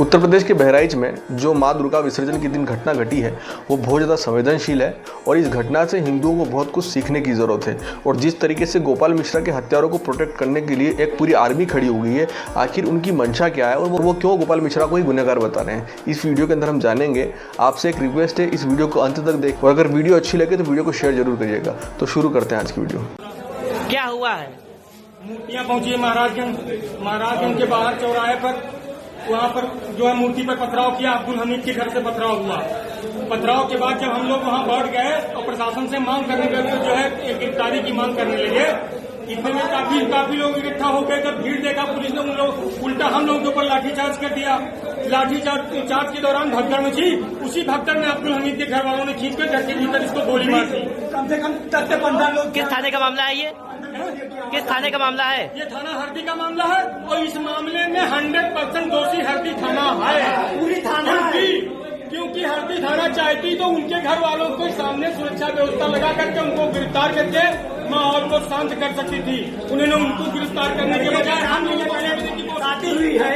उत्तर प्रदेश के बहराइच में जो माँ दुर्गा विसर्जन के दिन घटना घटी है वो बहुत ज़्यादा संवेदनशील है और इस घटना से हिंदुओं को बहुत कुछ सीखने की ज़रूरत है। और जिस तरीके से गोपाल मिश्रा के हत्यारों को प्रोटेक्ट करने के लिए एक पूरी आर्मी खड़ी हो गई है, आखिर उनकी मंशा क्या है और वो क्यों गोपाल मिश्रा को ही गुनहगार बता रहे हैं, इस वीडियो के अंदर हम जानेंगे। आपसे एक रिक्वेस्ट है, इस वीडियो को अंत तक देखें और अगर वीडियो अच्छी लगे तो वीडियो को शेयर जरूर करिएगा। तो शुरू करते हैं आज की वीडियो। क्या हुआ है? मूर्तियां पहुंची महाराजगंज के बाहर चौराहे पर, वहाँ पर जो है मूर्ति पर पथराव किया। अब्दुल हमीद के घर से पथराव हुआ। पथराव के बाद जब हम लोग वहाँ बढ़ गए और प्रशासन से मांग करने लगे, जो है एक गिरफ्तारी की मांग करने लगे, इतने में काफी लोग इकट्ठा हो गए। जब भीड़ देखा पुलिस ने उन लोग उल्टा हम लोग के ऊपर लाठीचार्ज कर दिया। लाठीचार्ज के दौरान भगदड़ मची। उसी भगदड़ में अब्दुल हमीद के घर वालों ने खींचकर घर के भीतर इसको गोली मार दी। कम से कम 10 से 15 लोग। किस थाने का मामला है ये? किस थाने का मामला है? ये थाना हरदी का मामला है और इस मामले में 100% दोषी हरदी थाना है। पूरी थाना है, क्योंकि हरदी थाना चाहती तो उनके घर वालों को सामने सुरक्षा व्यवस्था लगा करके उनको गिरफ्तार करके माहौल को शांत कर सकती थी। उन्होंने उनको गिरफ्तार करने के बजाय हम लोगों को शादी हुई है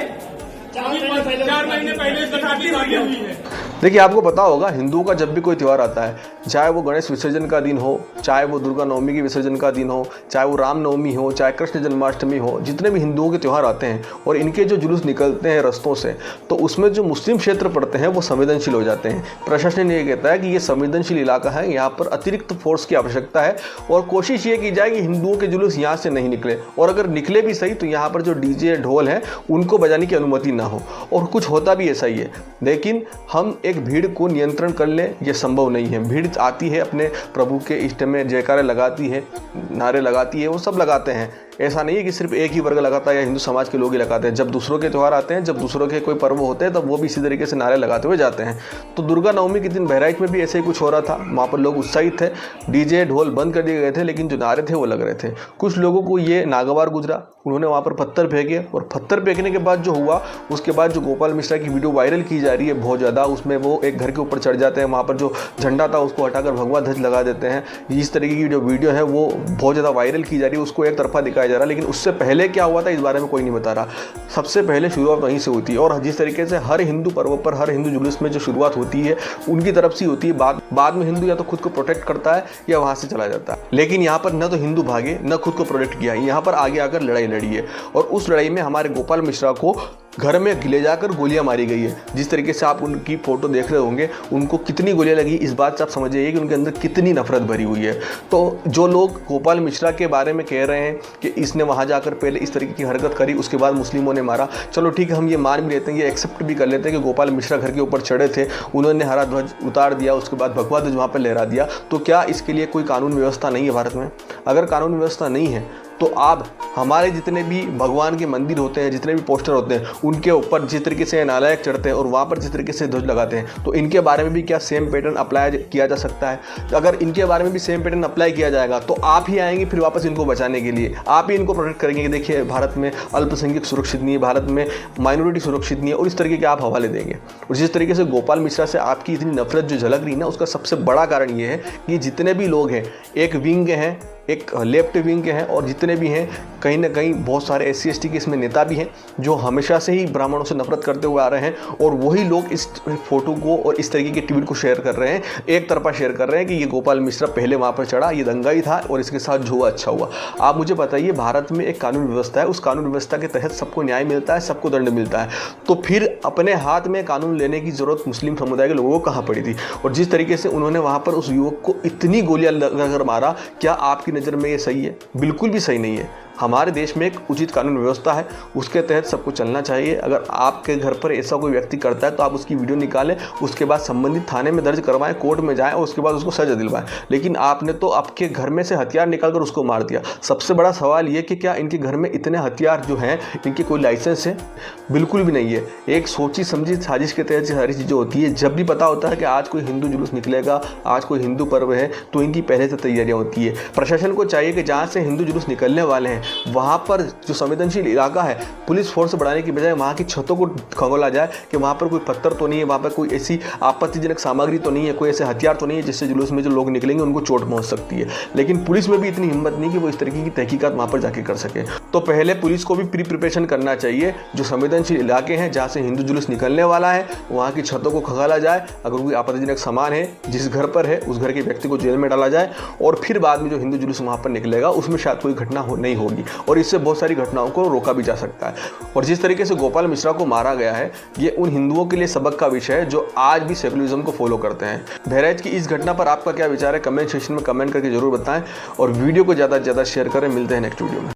4 महीने पहले शादी हुई है। देखिए, आपको पता होगा हिंदुओं का जब भी कोई त्यौहार आता है, चाहे वो गणेश विसर्जन का दिन हो, चाहे वो दुर्गा नवमी की विसर्जन का दिन हो, चाहे वो राम नवमी हो, चाहे कृष्ण जन्माष्टमी हो, जितने भी हिंदुओं के त्यौहार आते हैं और इनके जो जुलूस निकलते हैं रस्तों से, तो उसमें जो मुस्लिम क्षेत्र पड़ते हैं वो संवेदनशील हो जाते हैं। प्रशासन ये कहता है कि ये संवेदनशील इलाका है, यहाँ पर अतिरिक्त फोर्स की आवश्यकता है और कोशिश ये की जाए कि हिंदुओं के जुलूस यहाँ से नहीं निकले, और अगर निकले भी सही तो यहाँ पर जो डीजे ढोल हैं उनको बजाने की अनुमति ना हो। और कुछ होता भी ऐसा ही है, लेकिन हम एक भीड़ को नियंत्रण कर ले ये संभव नहीं है। भीड़ आती है, अपने प्रभु के इष्ट में जयकारे लगाती है, नारे लगाती है, वो सब लगाते हैं। ऐसा नहीं है कि सिर्फ एक ही वर्ग लगाता है या हिंदू समाज के लोग ही लगाते हैं। जब दूसरों के त्यौहार आते हैं, जब दूसरों के कोई पर्व होते हैं, तब वो भी इसी तरीके से नारे लगाते हुए जाते हैं। तो दुर्गा नवमी के दिन बहराइच में भी ऐसे ही कुछ हो रहा था। वहाँ पर लोग उत्साहित थे, डीजे ढोल बंद कर दिए गए थे, लेकिन जो नारे थे वो लग रहे थे। कुछ लोगों को ये नागवार गुजरा, उन्होंने वहाँ पर पत्थर फेंके और पत्थर फेंकने के बाद जो हुआ, उसके बाद जो गोपाल मिश्रा की वीडियो वायरल की जा रही है बहुत ज़्यादा, उसमें वो एक घर के ऊपर चढ़ जाते हैं, वहाँ पर जो झंडा था उसको हटाकर भगवा ध्वज लगा देते हैं। इस तरीके की जो वीडियो है वो बहुत ज़्यादा वायरल की जा रही है, उसको एक तरफा दिखाया जा रहा है। लेकिन उससे पहले क्या हुआ था इस बारे में कोई नहीं बता रहा। सबसे पहले शुरुआत वहीं से होती है और जिस तरीके से हर हिंदू पर्व पर, हर हिंदू जुलूस में जो शुरुआत होती है उनकी तरफ से होती है। बाद में हिंदू या तो खुद को प्रोटेक्ट करता है या वहाँ से चला जाता है। लेकिन यहाँ पर न तो हिंदू भागे न खुद को प्रोटेक्ट किया, यहाँ पर आगे आकर लड़ाई लड़ी है और उस लड़ाई में हमारे गोपाल मिश्रा को घर में ले जाकर गोलियां मारी गई है। जिस तरीके से आप उनकी फोटो देख रहे होंगे, उनको कितनी गोलियां लगी, इस बात से आप समझ जाइए कि उनके अंदर कितनी नफरत भरी हुई है। तो जो लोग गोपाल मिश्रा के बारे में कह रहे हैं कि इसने वहां जाकर पहले इस तरीके की हरकत करी, उसके बाद मुस्लिमों ने मारा, चलो ठीक है, हम ये मान भी लेते हैं, ये एक्सेप्ट भी कर लेते हैं कि गोपाल मिश्रा घर के ऊपर चढ़े थे, उन्होंने हरा ध्वज उतार दिया, उसके बाद भगवा ध्वज वहाँ पर लहरा दिया। तो क्या इसके लिए कोई कानून व्यवस्था नहीं है भारत में? अगर कानून व्यवस्था नहीं है तो आप हमारे जितने भी भगवान के मंदिर होते हैं, जितने भी पोस्टर होते हैं, उनके ऊपर जिस तरीके से नालायक चढ़ते हैं और वहाँ पर जिस तरीके से ध्वज लगाते हैं, तो इनके बारे में भी क्या सेम पैटर्न अप्लाई किया जा सकता है? अगर इनके बारे में भी सेम पैटर्न अप्लाई किया जाएगा तो आप ही आएंगे फिर वापस इनको बचाने के लिए, आप ही इनको प्रोटेक्ट करेंगे कि देखिए भारत में अल्पसंख्यक सुरक्षित नहीं है, भारत में माइनॉरिटी सुरक्षित नहीं है, और इस तरीके के आप हवाले देंगे। और जिस तरीके से गोपाल मिश्रा से आपकी इतनी नफरत जो झलक रही ना, उसका सबसे बड़ा कारण ये है कि जितने भी लोग हैं, एक विंग के हैं, एक लेफ्ट विंग के हैं और जितने भी हैं कहीं ना कहीं बहुत सारे SC/ST के इसमें नेता भी हैं जो हमेशा से ही ब्राह्मणों से नफरत करते हुए आ रहे हैं, और वही लोग इस फोटो को और इस तरीके के ट्वीट को शेयर कर रहे हैं, एक तरफा शेयर कर रहे हैं कि ये गोपाल मिश्रा पहले वहाँ पर चढ़ा, ये दंगा ही था और इसके साथ जो हुआ अच्छा हुआ। आप मुझे बताइए, भारत में एक कानून व्यवस्था है, उस कानून व्यवस्था के तहत सबको न्याय मिलता है, सबको दंड मिलता है, तो फिर अपने हाथ में कानून लेने की जरूरत मुस्लिम समुदाय के लोगों को कहाँ पड़ी थी? और जिस तरीके से उन्होंने वहाँ पर उस युवक को इतनी गोलियां लगाकर मारा, क्या आपकी नज़र में ये सही है? बिल्कुल भी सही नहीं है। हमारे देश में एक उचित कानून व्यवस्था है, उसके तहत सबको चलना चाहिए। अगर आपके घर पर ऐसा कोई व्यक्ति करता है तो आप उसकी वीडियो निकालें, उसके बाद संबंधित थाने में दर्ज करवाएं, कोर्ट में जाएं और उसके बाद उसको सजा दिलवाएं। लेकिन आपने तो आपके घर में से हथियार निकालकर उसको मार दिया। सबसे बड़ा सवाल ये कि क्या इनके घर में इतने हथियार जो हैं, इनके कोई लाइसेंस है? बिल्कुल भी नहीं है। एक सोची समझी साजिश के तहत सारी चीज़ें होती है। जब भी पता होता है कि आज कोई हिंदू जुलूस निकलेगा, आज कोई हिंदू पर्व है, तो इनकी पहले से तैयारियाँ होती है। प्रशासन को चाहिए कि जहाँ से हिंदू जुलूस निकलने वाले हैं वहाँ पर जो संवेदनशील इलाका है, पुलिस फोर्स बढ़ाने की बजाय वहाँ की छतों को खंगोला जाए कि वहाँ पर कोई पत्थर तो नहीं है, वहाँ पर कोई ऐसी आपत्तिजनक सामग्री तो नहीं है, कोई ऐसे हथियार तो नहीं है जिससे जुलूस में जो लोग निकलेंगे उनको चोट पहुँच सकती है। लेकिन पुलिस में भी इतनी हिम्मत नहीं कि वो इस तरीके की तहकीकात वहाँ पर जाके कर सके। तो पहले पुलिस को भी प्री प्रिपरेशन करना चाहिए। जो संवेदनशील इलाके हैं जहाँ से हिंदू जुलूस निकलने वाला है, वहाँ की छतों को खंगाला जाए। अगर कोई आपत्तिजनक सामान है जिस घर पर है, उस घर के व्यक्ति को जेल में डाला जाए और फिर बाद में जो हिंदू जुलूस वहाँ पर निकलेगा उसमें शायद कोई घटना नहीं होगी और इससे बहुत सारी घटनाओं को रोका भी जा सकता है। और जिस तरीके से गोपाल मिश्रा को मारा गया है, ये उन हिंदुओं के लिए सबक का विषय है जो आज भी सेकुलरिज्म को फॉलो करते हैं। बहराइच की इस घटना पर आपका क्या विचार है, कमेंट सेक्शन में कमेंट करके जरूर बताएं और वीडियो को ज़्यादा से ज़्यादा शेयर करें। मिलते हैं नेक्स्ट वीडियो में।